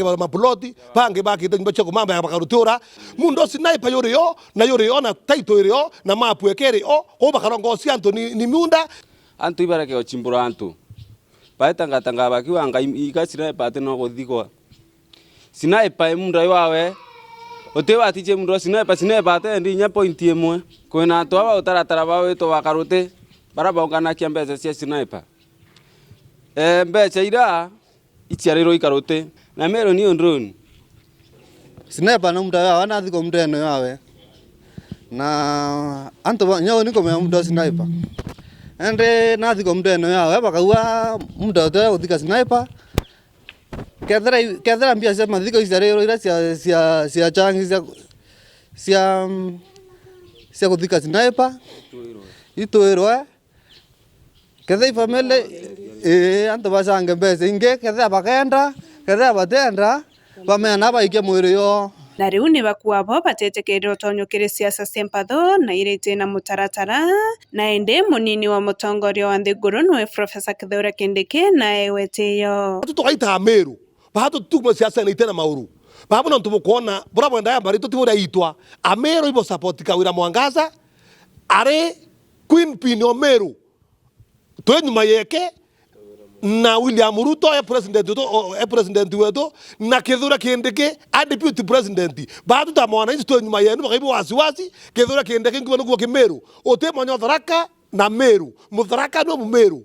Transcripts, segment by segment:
mapuloti pange baki nyumba chako mamba ya bakarutura mundo sniper yorio na taito yorio na mapu ekere o bakarongo si anto ni munda antu ibarake ochimbura antu baetanga bakiwa anga ikasira pate no godhikwa sniper munda yawe otewa atiche munda sniper pate ndi nya point emwe kwena to aba utaratara bawe to bakarute baraba ongana kiambeza cia sniper mbecha ira ichiarero ikarote na mero ni drone sniper na munda yawe na thiko munda eno yawe na anto nyo niko me munda sniper ende na thiko munda eno yawe bakaua munda ote uthika sniper kethera mbia cia mathiko ichiarero ira cia changi cia kuthika sniper itoirwe kethe family anto basange mbese inge kethe bakenda kethe batenda bamena baikia mwiri yo na riu ni bakuabo batetekerwo tonyukire siasa sempatho na irete na mutaratara na ende munini wa mutongoria wa Nthiguru no Professor Kithure Kindiki na eweteyo tutokaita Meru bahato tukuma siasa ni tena mauru bahapo ntubo kuona bravo ndaya barito tibura itwa Ameru ibo support Kawira Mwangaza are Queen Pino Meru nyuma yake na William Ruto president wetu na Kithure Kindiki deputy president baada tamwana hizo nyuma yenu bakaibu wasiwasi Kithure Kindiki ngibona kuwa Kimeru ote monyo Tharaka na Meru Mutharaka no Mumeru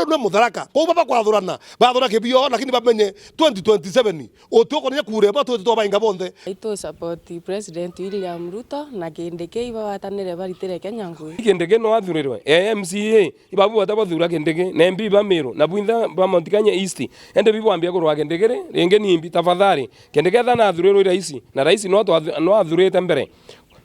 no Mutharaka ko baba kwathurana bathura kibio lakini bamenye 2027 otoko nya kure bato to bainga bonde ito support president William Ruto na Kindiki iba watanire baritire Kenya ngui Kindiki no athurirwe MCA ibabu batabathura Kindiki na MP ba Meru na buitha ba Mount Kenya East ende bibu ambia kurwa Kindiki renge nimbi tafadhali Kindiki thana athurirwe raisi na raisi no athurite mbere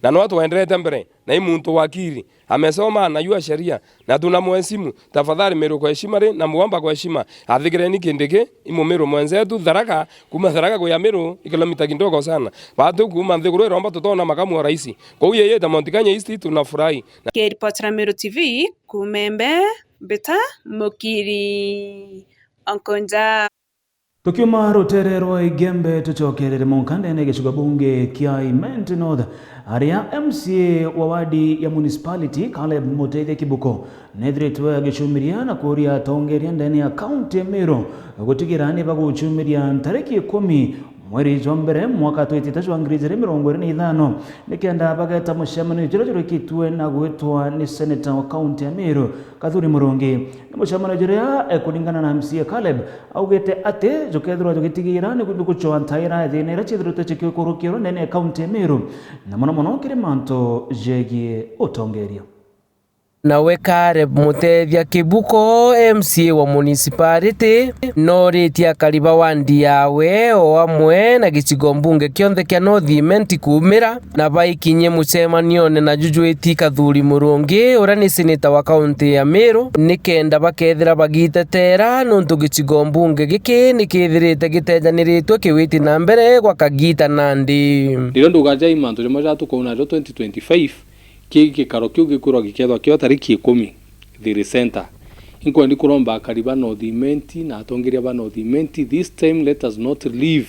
na no tuendelete mbere na imuntu wakiri amesoma na yua sheria na tunamheshimu tafadhali Meru kwa heshima na muomba kwa heshima athigireni Kindiki imo Meru mwenzetu Tharaka kuma Tharaka kwa Meru kilomita kidogo sana bado kuma Nthiguru romba tutona makamu wa rais kwa hiyo yeye Mount Kenya East tunafurahi Kiripotera Meru TV kumembe beta mukiri onkonja tukiuma ruterero igembe tuchokerere munkandene gicuga bunge kia Imenti North aria MCA wa wadi ya municipality Caleb Muteithia Kibuko nethretwe gicumiria na kuria tongeria ndani ya county ya Meru gutigirani bagucumiria tariki 10 mweri wa mbere mwaka 2025 nikenda bageta mucemano jiro kitwe na gwetwa ni senator wa county ya Meru Kathuri Murungi na mucemano jiro kulingana na MCA Caleb augete ate jokethro jogitigira ni gukuchoa ntaira thine ra chithiro techikyo kurukiro nene county ya Meru na mono kire manto jegie otongeria nawe Caleb Muteithia Kibuko MCA wa municipality no ritia kariba wandi yawe o amwe na gicigo mbunge kionthe kia North Imenti kumira na baikinye mucemanio na jujuiti Kathuri Murungi ura ni senator wa county ya Meru nikenda bakethira bagitetera nuntu gicigo mbunge giki nikithirite gitejaniritwe kiwiti na mbere gwa Kagita Nandi ndiro ndugaja imanto rimo jatukona 2025 kiki karo kiu gikurwa gikethwa kio tariki 10 Thiri Center inko ndi kuromba kariba North Imenti na atongeria ba North Imenti this time let us not leave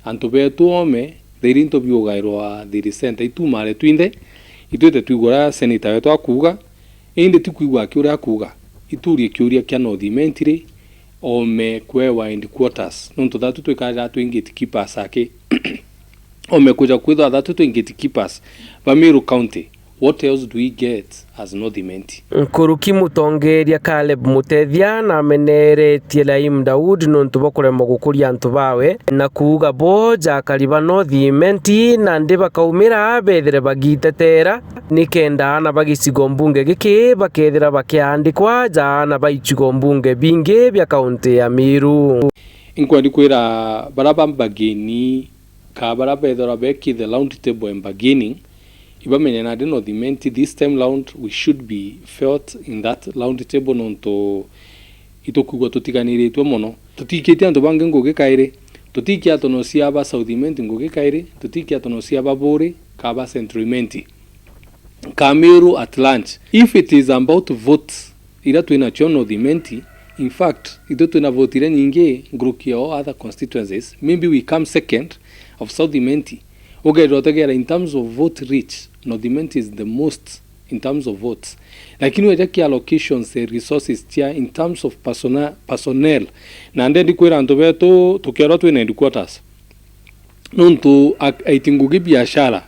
antu betu ome thirinto biugairwa Thiri Center itumare twinde itwete twigora senator wetu akuga indi tikuigwa kiuria akuga iturie kiuria kia North Imenti ri ome kwewa in quarters nuntu thatu twikaja twingate keepers ake ome kuja kwithwa thatu twingate keepers ba Meru County. What else do we get as North Imenti? Nkuruki mutongeria Caleb Muteithia na meneretie Laim Daud nuntu bokuremo gukuria antu bawe na kuuga boja kariba North Imenti na ndi bakaumira bethere bagitetera nikenda na bagicigo mbunge giki bakethira bakiandikwa jana baichigo mbunge bingi bya kaunti ya Meru inkwandi kwira baraba bageni ka baraba ethora beki the round table in beginning ibamenye na North Imenti this time round we should be felt in that round table nonto itokugwa tutiganiritwe mono tutikete antu bange nguge kaire tutiki atono cia ba South Imenti nguge kaire tutiki atono cia ba Buri ka ba Central Imenti ka Meru at lunch if it is about votes ira twina cho North Imenti in fact ito tunavotire nyingi ngurukia o other constituencies, maybe we come second of South Imenti. Okay, rotegera in terms of vote reach, North Imenti is the most in terms of votes, lakini wajaki allocations resources tia in terms of personnel na ndendi kwera anto beto tukiara tu in headquarters nuntu aitingugi biashara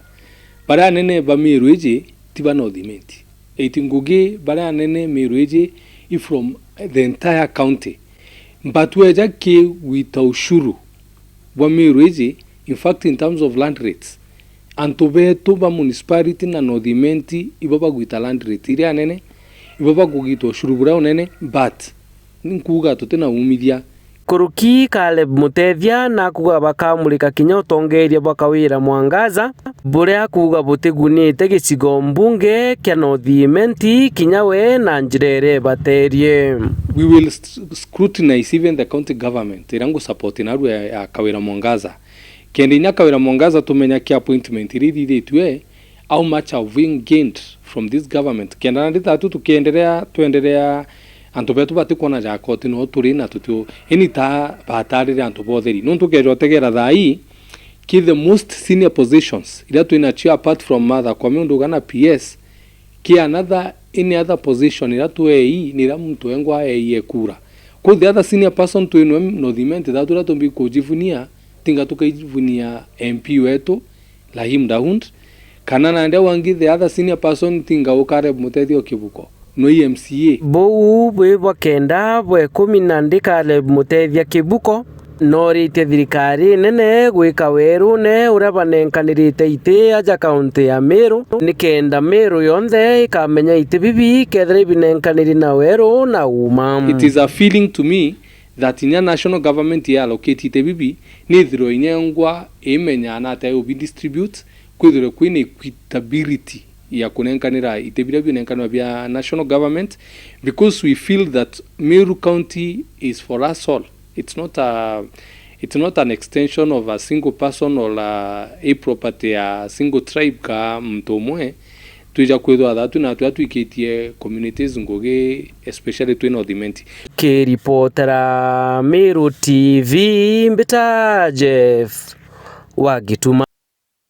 bara nene ba mirueje tiba North Imenti, aitingugi bara nene mirueje from the entire county, but wajaki wita ushuru wa mirueje. In fact, in terms of land rates, antobeto ba municipality na North Imenti ibaba guita land rate iri anene, ibaba gugito shurubura nene, but nkuga totena umithia Kuruki Caleb Mutethia na kuga bakamurika kinya utongeria bwakawira Mwangaza buria kuga butigunite gicigo mbunge kia North Imenti kinya we na njirere baterie. We will scrutinize even the county government irangu support na ya Kawira Mwangaza. Kendinya Kawira Mwangaza tumenya ki appointment iri itwe how much have we gained from this government. Kendana nditatu tuendelea antobetu batikona ja koti no turi na tutio enita batarire antobotheri nuntu kejotegera thai ki the most senior positions ila tuinachia apart from mother kwa miundu gana PS ki another any other position ila tuei ni la mtu engwa kura ko the other senior person to North Imenti that ula tumbi kujivunia tinga tukajivunia MP wetu Lahim Daud kana na ndia wangi the other senior person tinga ukare Mutethia Kibuko no MCA bou bwe kenda bwe 10 Caleb Mutethia Kibuko norite thirikari nene gwika weru ne urabanenkanirite ite aja kaunti ya Meru nikenda Meru yonthe ikamenya ite bibi kethre binenkaniri na weru na uma. It is a feeling to me that in a national government ya allocate ite bibi ni thiro inyengwa imenya na ata ubi distribute kwithiro kwine equitability ya kunenkanira itebira binenkanwa bya national government, because we feel that Meru County is for us all. It's not an extension of a single person or a property a single tribe ka mtomwe tuja kwethwa thatu na tuiketie communities ngoge especially to North Imenti. Ke reportera Meru TV Mbita Jeff Wagituma.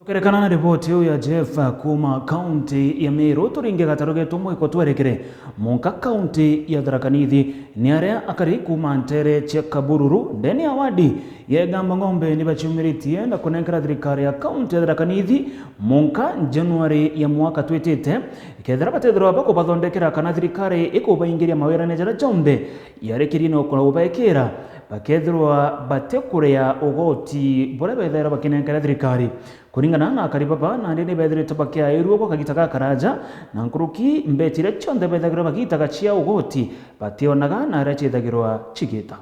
Kerekana na ripoti ya Jeff kuma kaunti ya Meru turinge gataroge tumwe ko twerekere munka kaunti ya Tharaka Nithi ni aria akari kuma ntere Chekabururu ndeni awadi ya Gamba Ng'ombe ni bachumiritie na kunenkera thirikari ya kaunti ya Tharaka Nithi munka January ya mwaka twetete kethera batethero bako bathondekera kana thirikari ikubaingiria mawira nejara chombe yarekiri no kubaekera bakethirwa batekurea ugoti bora bethera bakinenkera thirikari kuringana na karibaba na ndene bethire tabakia iruo bakagitaka karaja na nkuruki mbetire chonde bethagirwa bagitaka chia ugoti bationaga na arachethagirwa chigita.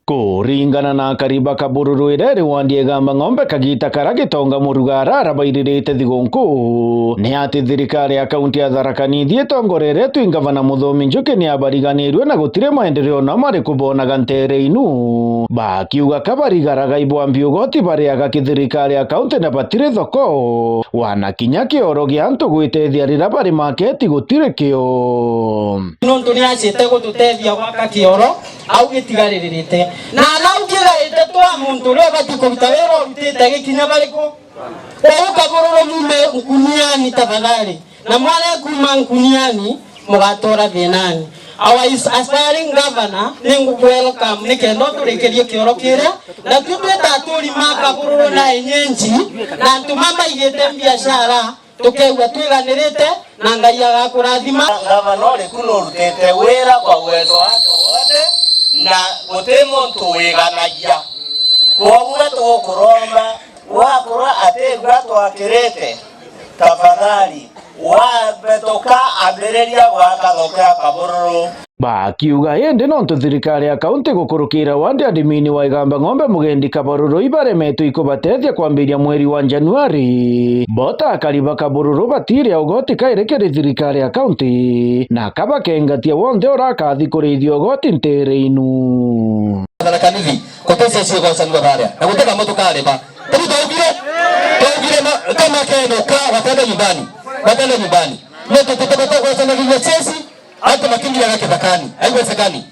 Kuringana na kariba Kabururu irere wandie Gamba Ng'ombe kagita karagitonga murugara arabairite thigunku ni ati thirikari ya kaunti ya Tharaka Nithi tongorere tu Gavana Muthomi Njuki ni abariganirwe na gutire maendeleo na mari kubonaga ntere inu bakiuga kabarigaraga ibwambi ugoti bariaga kithirikari ya kaunti na batire thoko wanakinya kioro gia antu gwitethia rira bari maketi gutire kio nontu ni acite gututethia gwaka kioro au gitigaririte na naugira ite twa muntu ro batikuruta wero rutite gikinya bariko uka bororo mume nkuniani tafadhali na mwale kuma nkuniani mugatora thenani. Our aspiring governor ningu welcome nikendo turekerie kioro kire na tutweta turi maka bororo na enyenji na ntumamba igete biashara tukegwa twiganirite na Ngai agakurathima. Governor kuno rutite wera kwa uwezo wake wote na mutemo tuwiganagia kuoguga tukuromba wakora ategwa twakirete tafadhali wabetoka abereria wakathoka Kabururu bakiuga yende nontu thirikari ya kaunti gukurukira wandi adimini wa Gamba Ng'ombe mugendi Kabururu ibaremetu ikubatethia kwambiria mweri wa Januari bota akariba Kabururu batire ugoti kairekere thirikari ya kaunti na kabakengatia wonthe urakathi kurithio ugoti ntere inu Tharaka Nithi kotese sio kwa sababu baada na kutaka moto kale ba taugire kama keno ka watenda nyumbani ndio tutatoka kwa sababu ya sisi hata makindi yake Thakani haiwezekani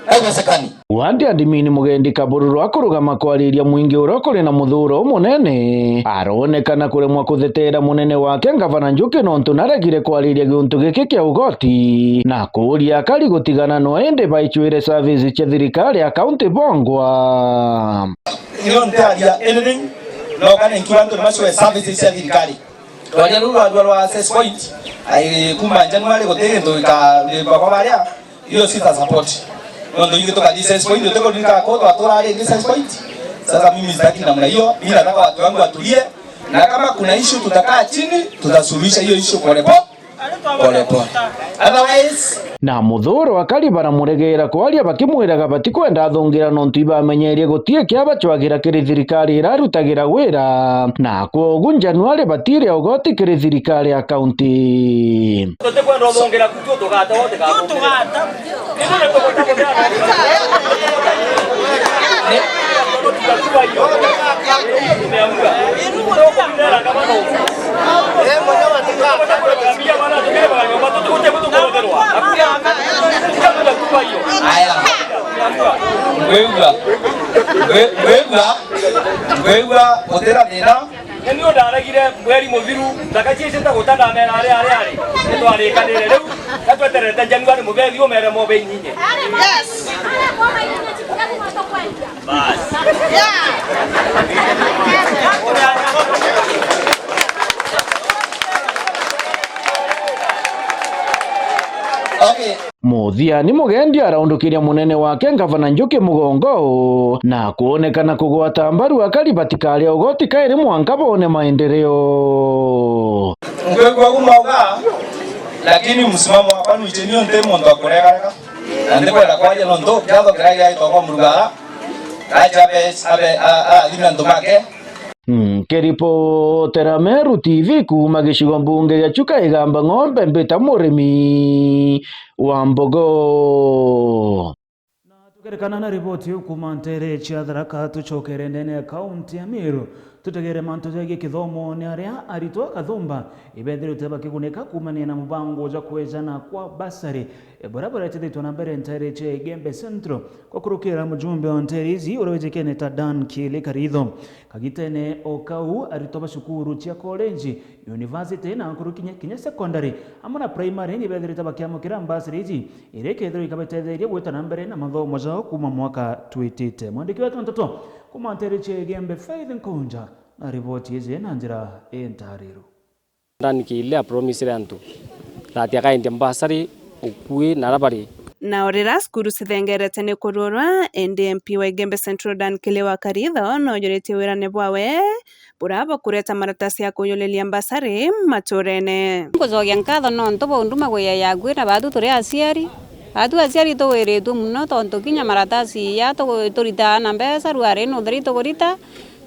haiwezekani. Wandi Adimini Mugendi Kabururu akurugama kwariria mwingi urokore na muthuro munene aronekana kuremwa kuthetera munene wake Gavana Njuki nontu naregire kwariria giuntu giki kia ugoti na kuria akari gutigana no ende baichwire service cia thirikari ya kaunti Bongwa. Hiyo ntaria anything no kana inkiwanto maswe services cia thirikari twaria rwa access point ai kuma January gutege ndo ka kwa baria hiyo sita support ndo yingi toka access point ndo toko nika kwa watu wale access point. Sasa mimi sitaki namna hiyo, mimi nataka watu wangu watulie, na kama kuna issue tutakaa chini tutasuluhisha hiyo issue pole pole. Otherwise na muthuro akari baramuregera kwaria bakimwiraga batikwenda thungira nontu ibamenyerie gutie kia bachwagira kiri thirikari irarutagira wira na kwogu Januari batire ugoti kiri thirikari ya kaunti. Tutakwenda thungira kutu tugata wote tugata Wewe otera nena ndio ndaragire mweri muthiru ndakachicita gutanda mera ari ndwari kanire riu atweterete Januari mugethi umere mobe nyinyi. Yes bas okay. Muthiani Mugendi araundukiria munene wake Gavana Njuki mugongo na kuonekana kugwata mbaru akari batikaria ugoti kairi mwanka bone maendeleo. Ngwegwa kumauga lakini msimamo wa kwanu ichenio ntemo ndo akoreka ndiko la kwaje ndo kyado kiraya itoko murugara abe lina ndomake. Keripotera Meru TV kuma gicigo mbunge gia Chuka Igamba Ng'ombe Mbita murimi wa Mbogo. Na tukerekana na ripoti kuma Ntere cia Tharaka tucokere ndene ya kaunti ya Meru tutegere manto jage kithomo ni aria aritwa kathumba ibethirite bakiguneka kumania na mubango uja kwejana kwa basari barabara tithitwo na mbere Ntere cia Igembe Central kwa kurukira mujumbe wa Ntere izi urewejekene ta Dan Kile Karitho kagitene okau aritwa bashukuru cia college university na kurukinya kinya secondary amana primary ni bethirite bakiamukira basari izi irekethiro ikabetetheria gwita na mbere na mathomo jao kuma mwaka twitite mwandiki wetu mtoto kuma Ntere cia Igembe Faith Nkunja na ripoti hizi na njira entariru Dan Kile promise antu ratia kaindi mbasari ukui narabari na orira skuru cithengerete ni kururwa NDMP wa Igembe Central Dan Kile wa Karitho no jorete wirane bwawe buraba kureta maratasi ya kuyolelia mbasari maturene ngozogia nkatho no ntobo nduma gwe ya gwira badu turi aciari to weretu muno tonto kinya maratasi ya to turita na mbesa ruare no thrito gorita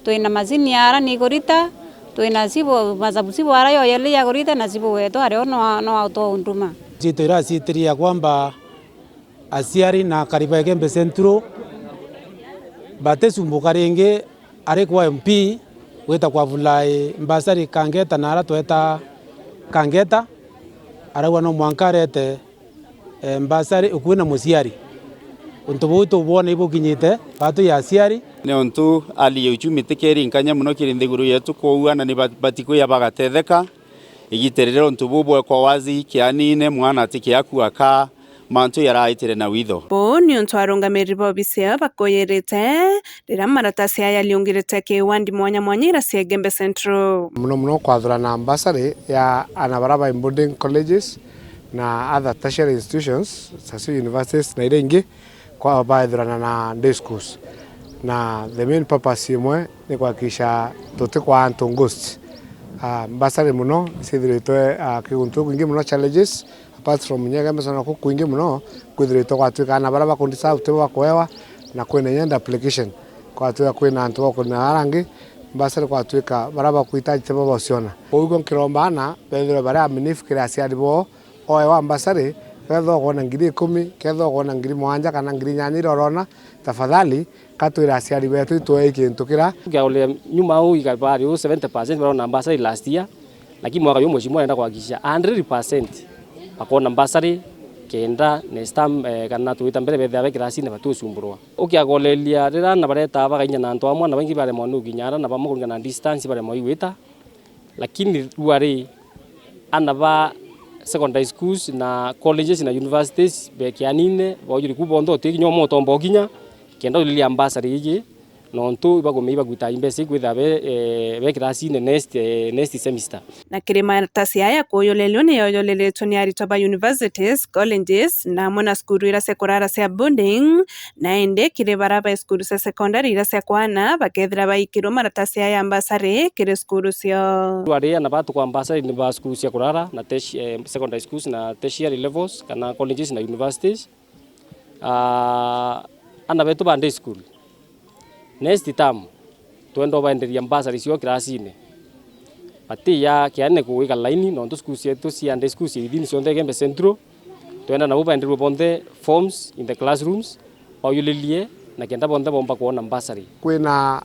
twina mazini ara ni gorita twina sibo mazabusibo ara yo yele ya gorita na sibo weto are no auto nduma jito ira sitiria kwamba aciari na kariba Igembe Central batesumbuka ringi ari kwa MP weta kwa vulai mbasari kangeta na ara tweta kangeta arawa no mwankarete mbasari ukuina musiari untu buto bwona ibukinyite batu ya aciari ne ontu ali uchumi tekeri nkanya muno kiri nthiguru yetu kouana ni batiko ya bagatetheka igiterere ontu bubwe kwa wazi kianine mwana atiki akuaka mantu yaraitire na witho bo ni ontu arungamiri bobisia bakoyerete rira maratasi aya liungirete ke wandi mwanya ira cia Igembe Central muno kwathura na ambassador ya anabaraba in boarding colleges na other tertiary institutions such universities na irengi kwa baithurana na day schools na the main purpose imwe ni kuhakikisha tote kwa antu ghost ambassador muno sithiritwe kiguntu kwingi muno challenges apart from Igembe sana kwingi muno kwithiritwe gwatuika na baraba kundi south wa kwewa na kwina yenda application kwa tuya kwina antu kwa na arangi ambassador kwa tuika baraba kuitaji tebo bosiona ugo nkirombana bethire bara aminifikira aciari bo oe wa ambassador ketho gona ngiri 10 ketho gona ngiri 7 kana ngiri 8 rorona tafadhali katwira aciari betu itwe kintu kira gaule nyuma au ikabari 70% barona ambassador last year lakini mwaka yomo shimo anaenda kuhakikisha 100% akona ambassador kenda nestam kana tuita mbere betha bekirasi ne batusumburwa ukiagolelia rira na bareta bagainya na antu amwe na bangi bare monu ginyara na bamukunga na distance bare moiwita lakini ruari anaba secondary schools na colleges na universities bekianine bojuri kubondo tekinyo moto mboginya kenda ulilia ambassador yiji nontu ibagomeiba guta imbesi kwithabe bekirasi ne next semester na kirima tasia ya kuyolelio ni yoyoleletwo ni aritwa ba universities colleges na mona skuru ira sekorara cia bonding na ende kiri baraba skuru cia secondary ira cia kwana bakethira baikirwo marataci ya ambassador kiri skuru cia twari na batu kwa ambassador ni ba skuru cia kurara na secondary schools na tertiary levels kana colleges na universities ana betu bande school next term twendo baenderia ambassador cio kirasine ati ya kiane kuiga laini no ndo school cia cia ande school cia idini cionde Gembe Central twenda na baenderia bonde forms in the classrooms oyulilie na kenda bonde bomba kuona ambassador kwina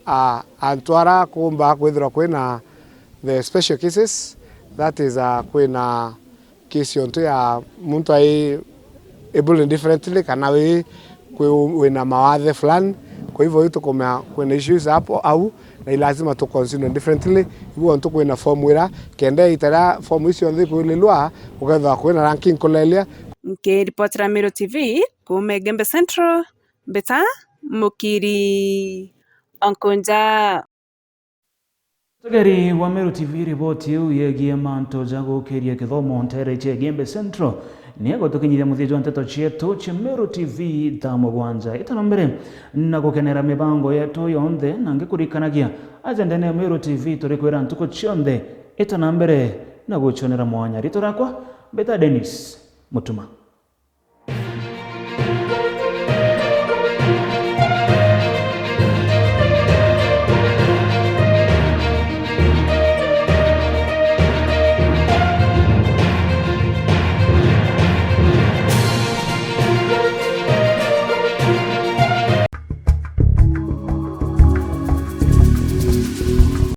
antwara kumba kwithira kwina the special cases that is kwina case yonto ya muntu ai able differently kana we kwina mawathe fulani. Kwa hivyo hiyo tukomea kwena issues hapo au na lazima tu consider differently hivyo ntuko ina formula kende itara form hiyo ndio kulilwa ukaanza kwena ranking kolelia nke reporter Meru TV kuma Gembe Central beta mukiri onkonja Tugeri wa Meru TV report yu yegie manto jago keria kithomo ntere che Gembe Central niego tukinyithia muthithwa nteto cietu cia Meru TV thamo gwanja itano mbere na gukenera mibango yetu yonthe na ngikurikanagia agenda ne Meru TV turi kwira ntuko cionthe itana mbere na guchonera mwanya rito rakwa beta Dennis Mutuma.